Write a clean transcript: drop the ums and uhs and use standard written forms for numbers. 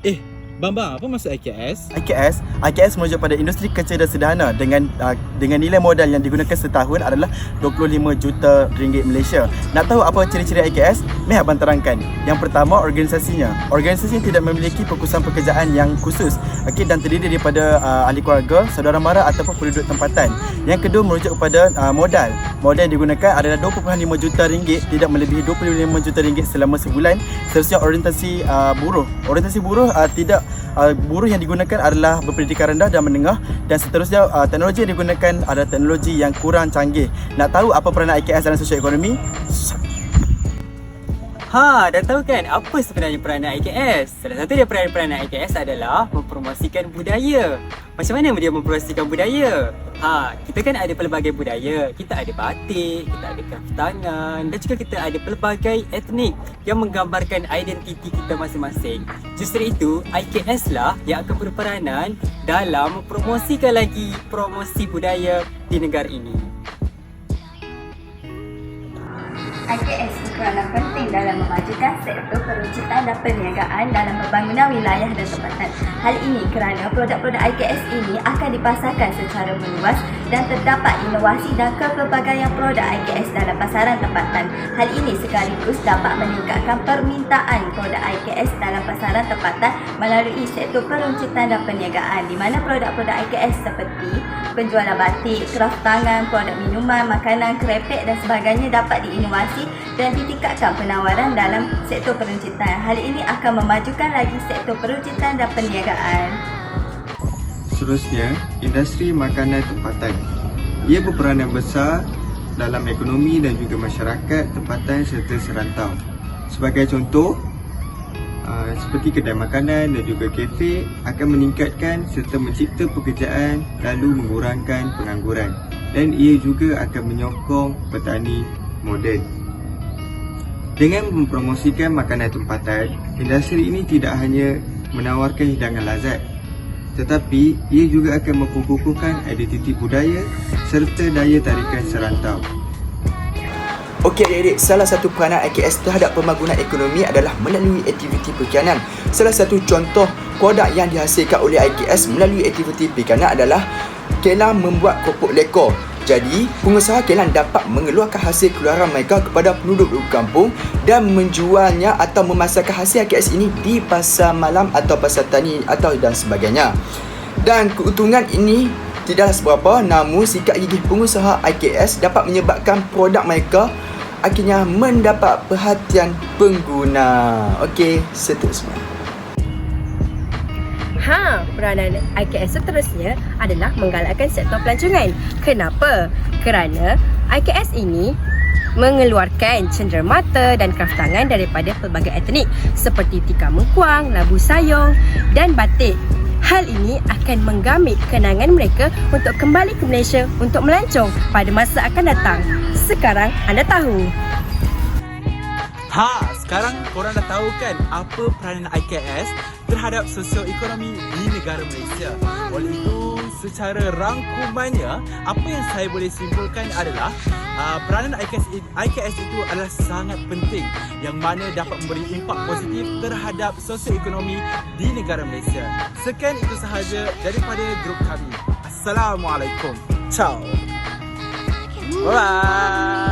Eh, Bambang, apa maksud IKS? IKS merujuk pada industri kecil dan sederhana dengan nilai modal yang digunakan setahun adalah 25 juta ringgit Malaysia. Nak tahu apa ciri-ciri IKS? Meh abang terangkan. Yang pertama, organisasinya. Organisasinya tidak memiliki fokusan pekerjaan yang khusus, dan terdiri daripada ahli keluarga, saudara mara ataupun penduduk tempatan. Yang kedua, merujuk kepada modal. Modal yang digunakan adalah 2.5 juta ringgit, tidak melebihi 25 juta ringgit selama sebulan. Seterusnya, orientasi buruh. Orientasi buruh buruh yang digunakan adalah berpendidikan rendah dan menengah, dan seterusnya teknologi yang digunakan adalah teknologi yang kurang canggih. Nak tahu apa peranan IKS dalam sosioekonomi? Dah tahu kan apa sebenarnya peranan IKS? Salah satu dari peranan IKS adalah mempromosikan budaya. Macam mana dia mempromosikan budaya? Kita kan ada pelbagai budaya. Kita ada batik, kita ada kraft tangan, dan juga kita ada pelbagai etnik yang menggambarkan identiti kita masing-masing. Justru itu, IKS lah yang akan berperanan dalam mempromosikan lagi promosi budaya di negara ini. IKS berperanan penting dalam memajukan sektor peruncitan dan perniagaan dalam pembangunan wilayah dan tempatan. Hal ini kerana produk-produk IKS ini akan dipasarkan secara meluas dan terdapat inovasi dan kepelbagaian produk IKS dalam pasaran tempatan. Hal ini sekaligus dapat meningkatkan permintaan produk IKS dalam pasaran tempatan melalui sektor peruncitan dan perniagaan, di mana produk-produk IKS seperti penjualan batik, kraft tangan, produk minuman, makanan, kerepek dan sebagainya dapat diinovasi dan ditingkatkan penawaran dalam sektor peruncitan. Hal ini akan memajukan lagi sektor peruncitan dan perniagaan. Seterusnya, industri makanan tempatan. Ia berperanan besar dalam ekonomi dan juga masyarakat tempatan serta serantau. Sebagai contoh, seperti kedai makanan dan juga kafe akan meningkatkan serta mencipta pekerjaan lalu mengurangkan pengangguran, dan ia juga akan menyokong petani moden. Dengan mempromosikan makanan tempatan, industri ini tidak hanya menawarkan hidangan lazat, tetapi ia juga akan memperkukuhkan identiti budaya serta daya tarikan serantau. Okey adik-adik, salah satu peranan IKS terhadap pembangunan ekonomi adalah melalui aktiviti perikanan. Salah satu contoh produk yang dihasilkan oleh IKS melalui aktiviti perikanan adalah Kelang membuat keropok lekor. Jadi, pengusaha Kelang dapat mengeluarkan hasil keluaran mereka kepada penduduk kampung dan menjualnya atau memasarkan hasil IKS ini di pasar malam atau pasar tani atau dan sebagainya. Dan keuntungan ini tidaklah seberapa, namun sikap gigih pengusaha IKS dapat menyebabkan produk mereka akhirnya mendapat perhatian pengguna. Okey, seterusnya. Peranan IKS seterusnya adalah menggalakkan sektor pelancongan. Kenapa? Kerana IKS ini mengeluarkan cenderamata dan kraft tangan daripada pelbagai etnik seperti tikar mengkuang, labu sayong dan batik. Hal ini akan menggamit kenangan mereka untuk kembali ke Malaysia untuk melancong pada masa akan datang. Sekarang anda tahu. Sekarang korang dah tahu kan apa peranan IKS terhadap sosioekonomi di negara Malaysia. Oleh itu, secara rangkumannya, apa yang saya boleh simpulkan adalah peranan IKS itu adalah sangat penting, yang mana dapat memberi impak positif terhadap sosioekonomi di negara Malaysia. Sekian itu sahaja daripada grup kami. Assalamualaikum. Ciao. Bye.